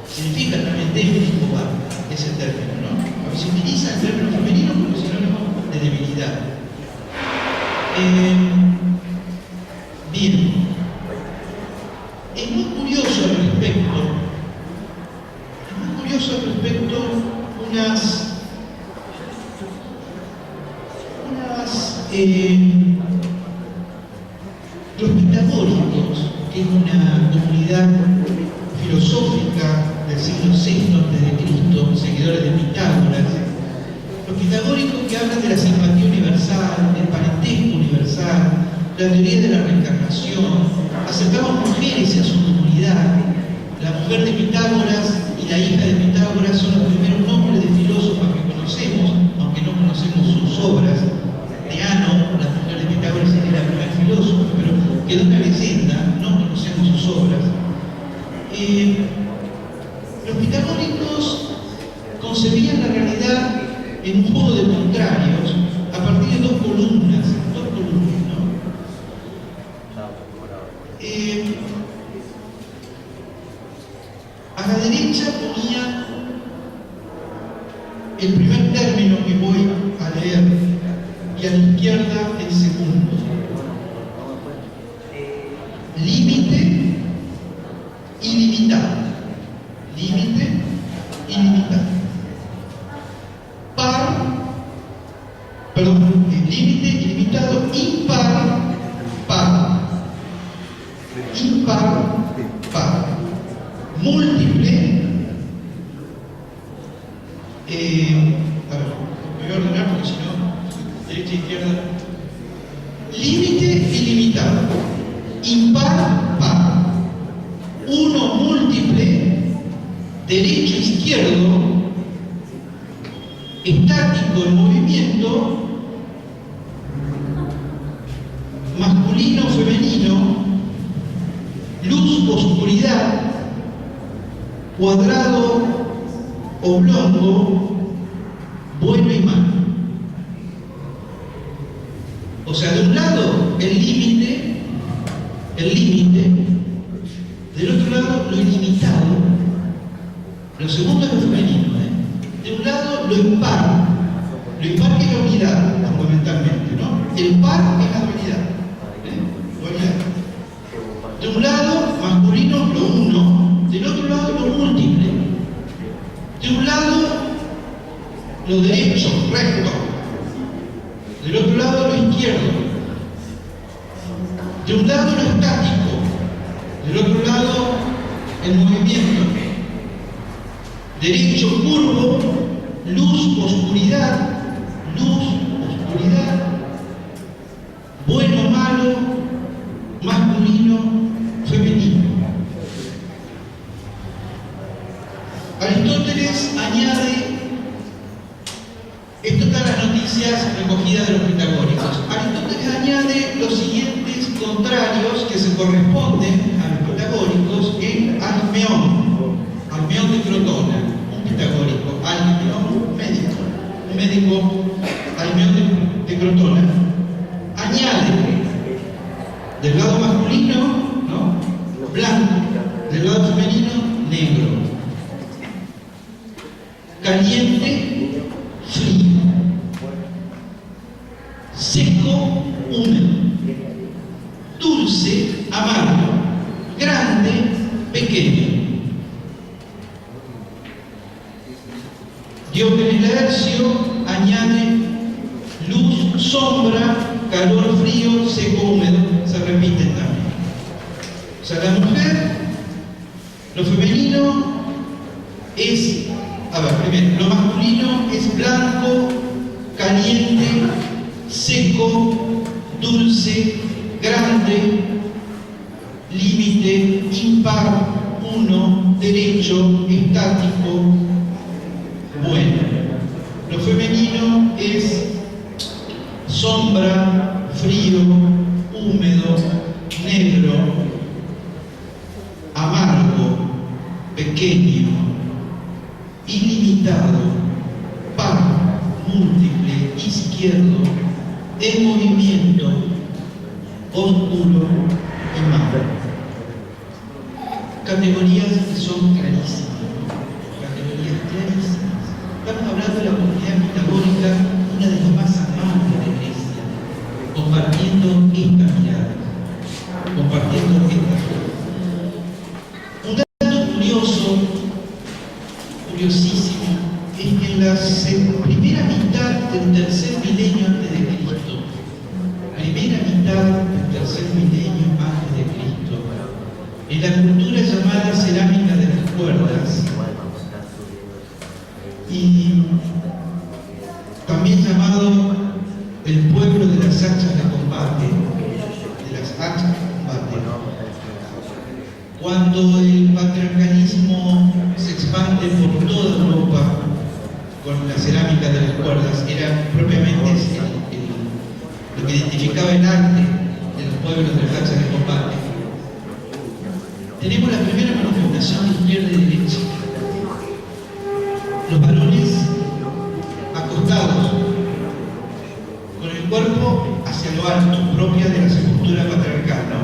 Significa también débil y cobarde, ese término, ¿no? A veces se utiliza el término femenino como sinónimo de debilidad. Bien. Es muy curioso al respecto, los pitagóricos, que es una comunidad filosófica del siglo VI a.C., seguidores de Pitágoras. Los pitagóricos que hablan de la simpatía universal, del parentesco universal, la teoría de la reencarnación, acercaban mujeres a su comunidad. La mujer de Pitágoras y la hija de Pitágoras son los primeros nombres de filósofas que conocemos, aunque no conocemos sus obras. Teano, la mujer de Pitágoras, era la primera filósofa, pero quedó una leyenda, no conocemos sus obras. Los pitagóricos concebían la realidad en un juego de contrarios a partir de dos columnas, ¿no? A la derecha ponía el primer término que voy a leer y a la izquierda el segundo. Límite ilimitado. Límite ilimitado. Límite ilimitado, impar, par. Impar, par. Múltiple. Me voy a ordenar porque si no, derecha e izquierda. Límite ilimitado. Impar, par. Uno múltiple, derecho, izquierdo, estático en movimiento, masculino, femenino, luz, oscuridad, cuadrado, oblongo, bueno y malo. O sea, de un lado el límite, del otro lado lo ilimitado, lo segundo es lo femenino. De un lado lo impar que es la unidad, fundamentalmente, ¿no? El par es la dualidad. De un lado, masculino, lo uno, del otro lado, lo múltiple. De un lado, lo derecho, recto, del otro lado, lo izquierdo. De un lado, lo estático, del otro lado, el movimiento. Derecho, curvo, luz, oscuridad, bueno, malo, masculino, femenino. Aristóteles añade, esto está en las noticias recogidas de los pitagóricos, Aristóteles añade los siguientes contrarios que se corresponden a los pitagóricos en Alcmeón de Crotona, un pitagórico, Alcmeón, un médico Alcmeón de Crotona, añade del lado masculino, ¿no?, blanco, del lado femenino, negro, caliente, frío, seco, húmedo, dulce, amargo, grande, pequeño. Diógenes Laercio añade luz, sombra, calor, frío, seco, húmedo. Se repiten también. sea, la mujer, lo femenino es, a ver, primero, lo masculino es blanco, caliente, seco, dulce, grande, límite, impar, uno, derecho, estático, bueno. Lo femenino es sombra, frío, húmedo, negro, amargo, pequeño, ilimitado, par, múltiple, izquierdo, en movimiento, oscuro, en malo. Categorías que son clarísimas, categorías clarísimas. Estamos hablando de la comunidad pitagórica, una de las más amables de Grecia, compartiendo esta mirada, compartiendo esta mirada. Un dato curioso, curiosísimo, es que en la primera mitad del tercer milenio antes de Cristo, primera mitad del tercer milenio antes de Cristo, en la cultura llamada cerámica de las cuerdas, y también llamado el pueblo de las hachas de combate, cuando el patriarcalismo se expande por toda Europa con la cerámica de las cuerdas, era propiamente lo que identificaba el arte de los pueblos de las hachas de combate. Tenemos la primera manifestación de izquierda y derecha. Los varones acostados, con el cuerpo hacia lo alto, propia de la sepultura patriarcal, ¿no?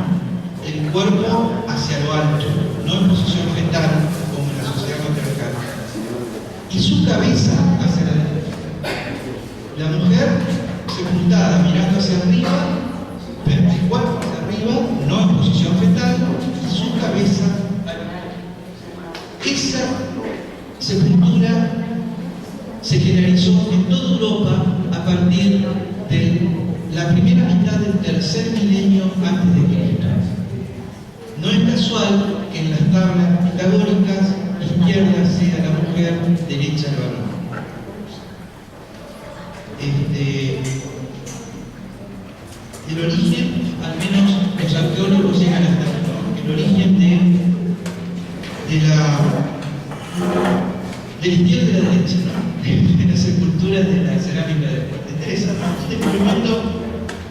El cuerpo hacia lo alto, no en posición fetal como en la sociedad patriarcal. Y su cabeza hacia la derecha. La mujer sepultada, mirando hacia arriba, pero el cuerpo hacia arriba, no en posición fetal, y su cabeza arriba. Esa sepultura se generalizó en toda Europa a partir de la primera mitad del tercer milenio antes de Cristo. No es casual que en las tablas pitagóricas izquierda sea la mujer, derecha el varón. El origen, al menos los arqueólogos llegan hasta aquí, ¿no? El origen de la izquierda y la derecha, ¿no? De las sepulturas de la cerámica de Puerto. ¿Te interesa? Este experimento,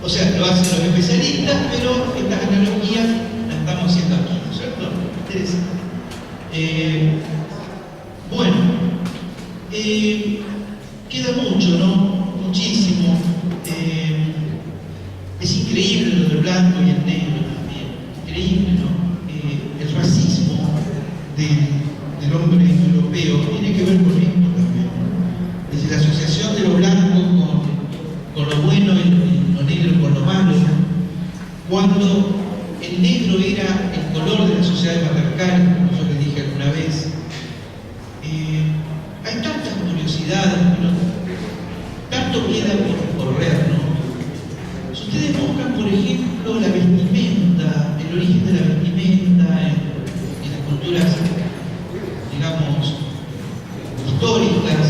o sea, lo hacen los especialistas, pero estas analogías las estamos haciendo aquí, ¿no es cierto? Interesante. Bueno, queda mucho, ¿no? Muchísimo. Es increíble lo del blanco y el negro también. Increíble, ¿no? El racismo del hombre europeo tiene que ver con esto también. Desde la asociación de lo blanco con lo bueno y lo negro con lo malo. Cuando el negro era el color de la sociedad patriarcal, como yo les dije alguna vez, hay tantas curiosidades, pero tanto queda por ver, ¿no? Si ustedes buscan, por ejemplo, la vestimenta, el origen de la vestimenta en las culturas, digamos, históricas,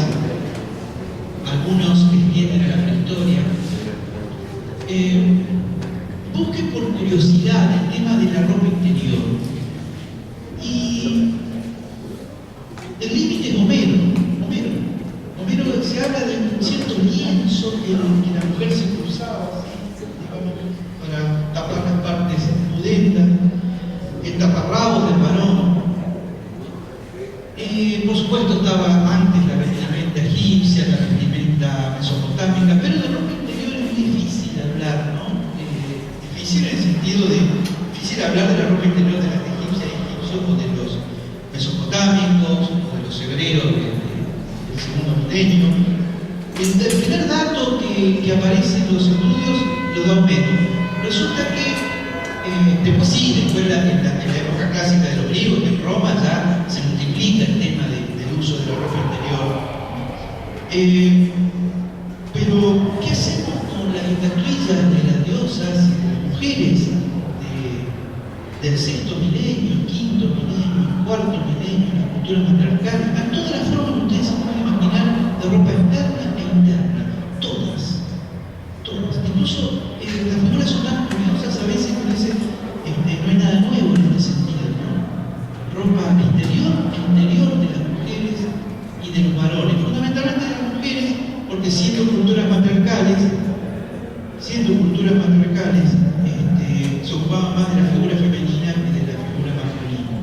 algunos que tienden a la prehistoria, busquen por curiosidad el tema de la ropa interior. Y el límite es Homero. Homero se habla de un cierto lienzo que la mujer se cruzaba así, digamos, para tapar las partes pudendas, el taparrabos del varón. Por supuesto estaba antes la vestimenta egipcia, la vestimenta mesopotámica, pero de ropa interior es muy difícil hablar, ¿no? Difícil en el sentido de difícil hablar de la ropa interior de las egipcias y egipcios o de los mesopotámicos o de los hebreos del segundo milenio. El primer dato que aparece en los estudios lo da Homero. Resulta que después en la época clásica de los griegos, en Roma ya se multiplica el tema del uso de la ropa interior. Pero, ¿qué hacemos con las estatuillas de las diosas y de las mujeres del sexto milenio, quinto milenio, cuarto milenio, las culturas matriarcales, a todas las formas que ustedes se pueden imaginar de ropa externa e interna, todas, incluso las figuras son tan curiosas a veces que dicen, no hay nada nuevo en este sentido, ¿no? Ropa exterior e interior de las mujeres y de los varones, fundamentalmente de las mujeres, porque siendo culturas matriarcales, se ocupaban más de la figura femenina que de la figura masculina.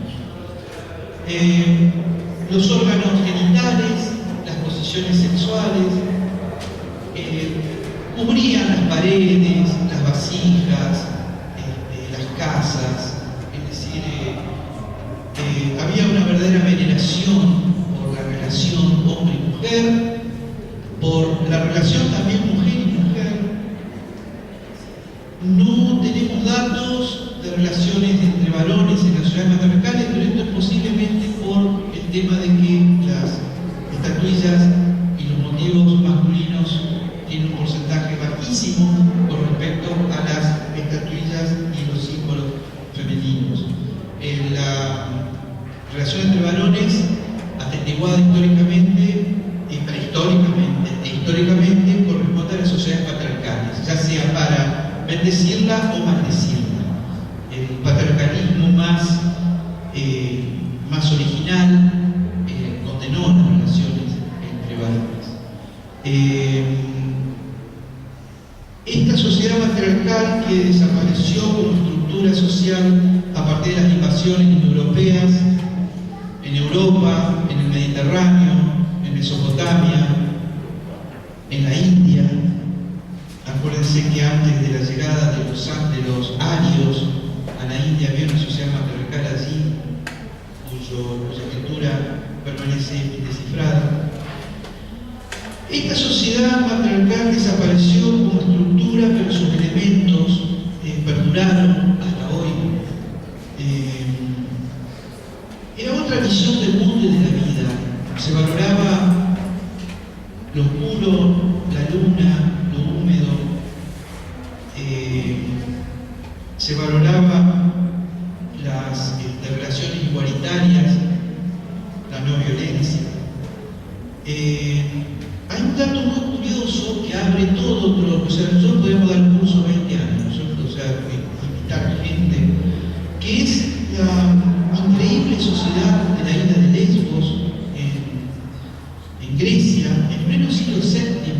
Los órganos genitales, las posiciones sexuales, cubrían las paredes, las vasijas, las casas, es decir, había una verdadera veneración por la relación hombre y mujer, por la relación también mujer y mujer. No tenemos datos de relaciones entre varones en las ciudades matriarcales, pero esto es posiblemente por el tema de que las estatuillas y los motivos masculinos tienen un porcentaje bajísimo con respecto a las estatuillas y los símbolos femeninos. La relación entre varones, atestiguada históricamente e históricamente, corresponde a las sociedades patriarcales, ya sea para bendecirla o maldecirla. El patriarcalismo más original condenó las relaciones entre varones. Esta sociedad matriarcal que desapareció como estructura social a partir de las invasiones europeas en Europa, en el Mediterráneo, en Mesopotamia, en la India. Acuérdense que antes de la llegada de los arios a la India había una sociedad matriarcal allí, cuya escritura permanece indescifrada. Esta sociedad matriarcal desapareció como estructura, pero sus elementos perduraron hasta hoy. Era otra visión del mundo y de la vida. Se valoraba lo puro, la luna, lo húmedo. Se valoraba las relaciones igualitarias, la no violencia. Hay un dato muy curioso que abre todo otro, o sea, nosotros podemos dar un curso 20 años, nosotros, o sea, invitar gente, que es la increíble sociedad de la isla de Lesbos, en Grecia, en pleno siglo VII,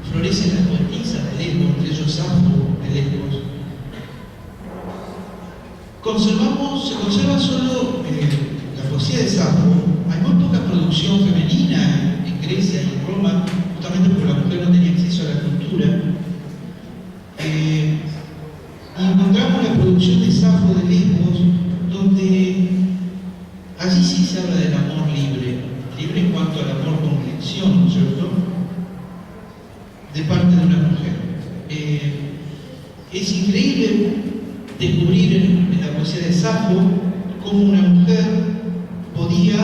florecen las poetisas de Lesbos, entre ellos Safo de Lesbos. Se conserva solo la poesía de Safo. Hay muy poca producción femenina en Grecia y en Roma, justamente porque la mujer no tenía acceso a la cultura. Y encontramos la producción de Safo de Lesbos, donde allí sí se habla del amor libre en cuanto al amor con elección, ¿no es cierto?, de parte de una mujer. Es increíble descubrir en la poesía de Safo cómo una mujer podía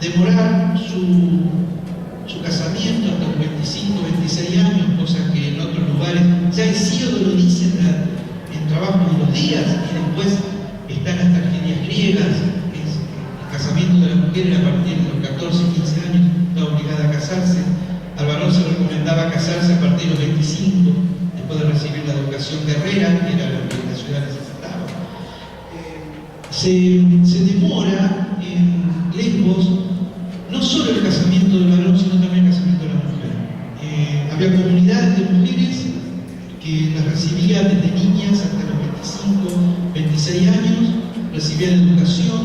demorar su casamiento hasta los 25, 26 años, cosa que en otros lugares, ya Hesíodo lo dice en Trabajo de los Días, y después están las tragedias griegas, que es el casamiento de la mujer a partir de los 14, 15 años, está obligada a casarse. Al varón se recomendaba casarse a partir de los 25, después de recibir la educación guerrera, que era lo que la ciudad necesitaba. Se demora en Lesbos no solo el casamiento del varón, sino también el casamiento de la mujer. Había comunidades de mujeres que las recibían desde niñas hasta los 25, 26 años, recibían educación,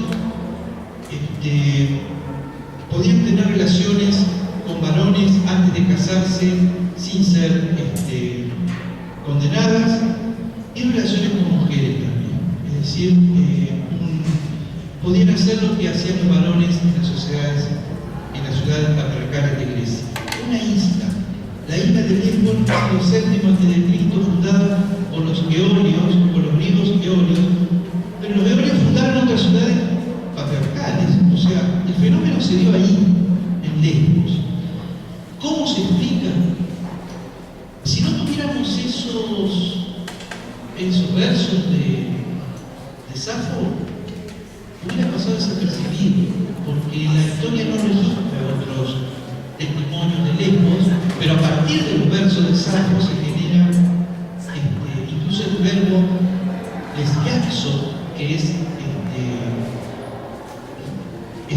podían tener relaciones con varones antes de casarse sin ser condenadas, y relaciones con mujeres también. Es decir, podían hacer lo que hacían los varones en las ciudades patriarcales de Grecia. Una isla, la isla de Lesbos, siglo VII a.C., fundada por los eolios, por los griegos eolios, pero los eolios fundaron otras ciudades patriarcales. O sea, el fenómeno se dio ahí, en Lesbos. ¿Cómo se explica? Si no tuviéramos esos versos Safo hubiera pasado desapercibido, porque la historia no registra otros testimonios de Lesbos, pero a partir de los versos de Safo se genera incluso el verbo lesbiaxo, que es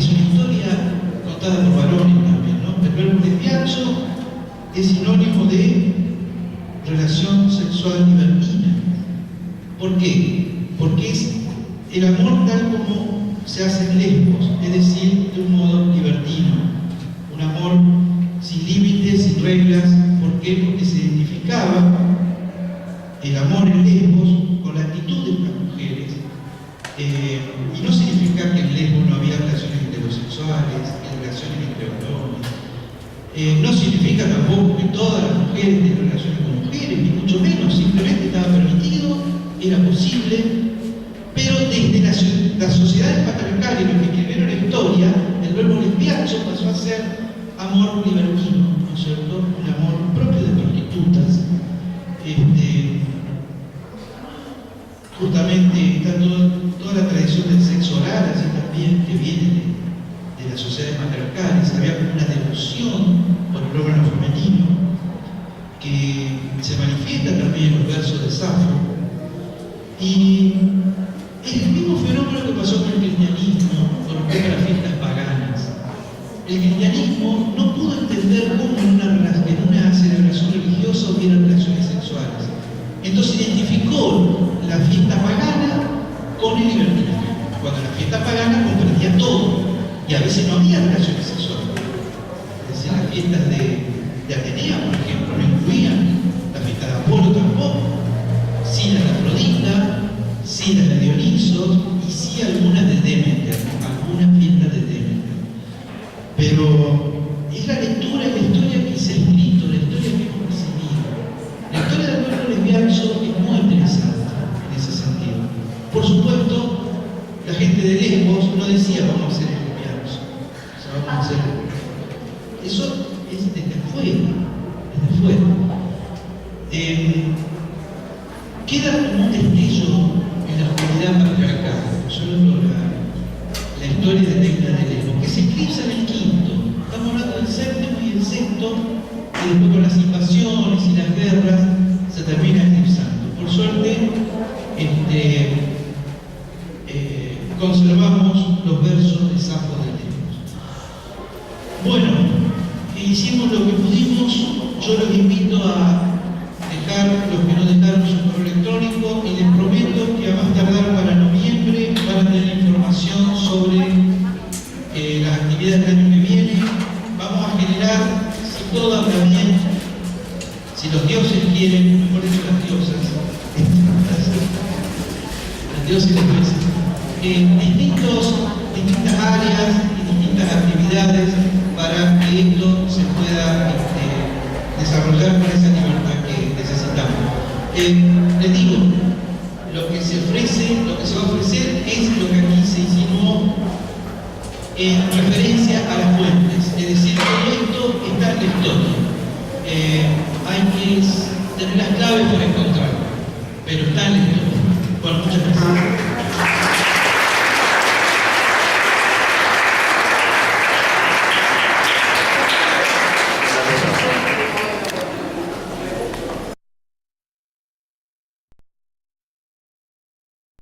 una historia contada por varones también, ¿no? El verbo lesbiaxo es sinónimo de relación sexual libertina. ¿Por qué? Porque es el amor tal como se hace en Lesbos, es decir, de un modo libertino, un amor sin límites, sin reglas. ¿Por qué? Porque se identificaba el amor en Lesbos con la actitud de las mujeres, y no significa que en Lesbos no había relaciones heterosexuales, relaciones entre varones, no significa tampoco que todas las mujeres tenían relaciones con mujeres, ni mucho menos, simplemente estaba permitido, era posible. Pero desde las sociedades patriarcales, los que escribieron la historia, el verbo lesbiaxo pasó a ser amor libertino, ¿no es cierto? Un amor propio de prostitutas. Justamente está toda la tradición del sexo oral, así también, que viene de las sociedades patriarcales. Había como una devoción por el órgano femenino que se manifiesta también en los versos de Safo. Y es el mismo fenómeno que pasó con el cristianismo con respecto a las fiestas paganas. El cristianismo no pudo entender cómo en una celebración religiosa hubiera relaciones sexuales. Entonces identificó la fiesta pagana con el libertinaje, cuando la fiesta pagana comprendía todo, y a veces no había relaciones sexuales. Es decir, las fiestas de Atenea, por ejemplo, no incluían la fiesta de Apolo tampoco, sí la de Afrodita, sí las de Dionisos, y sí algunas de Demeter, algunas fiestas de Demeter. Pero es la lectura y la historia que se ha escrito, la historia que hemos recibido. La historia del pueblo lesbiaxo es muy interesante en ese sentido. Por supuesto, la gente de Lesbos no decía vamos a ser lesbianos, o sea, vamos a ser. Eso es desde afuera, desde afuera. Queda como un destello en la comunidad patriarcal, solo la historia de Tecla de Lesbos, que se eclipsa en el quinto. Estamos hablando del séptimo y el sexto, que después con las invasiones y las guerras se termina eclipsando. Por suerte, conservamos los versos de Safo de Lesbos. Bueno, hicimos lo que pudimos. Yo los invito a dejar, los que no dejaron, su correo electrónico, y les prometo que a más tardar para noviembre van a tener información sobre las actividades del año que viene. Vamos a generar, si todo anda bien, si los dioses quieren, mejor dicho las diosas, las dioses les dicen, distintas áreas y distintas actividades para que esto se pueda desarrollar con esa libertad que necesitamos. Les digo, lo que se ofrece, lo que se va a ofrecer es lo que aquí se insinuó en referencia a las fuentes, es decir, todo esto está en la historia. Hay que tener las claves para encontrarlo, pero está en la historia. Bueno, muchas gracias.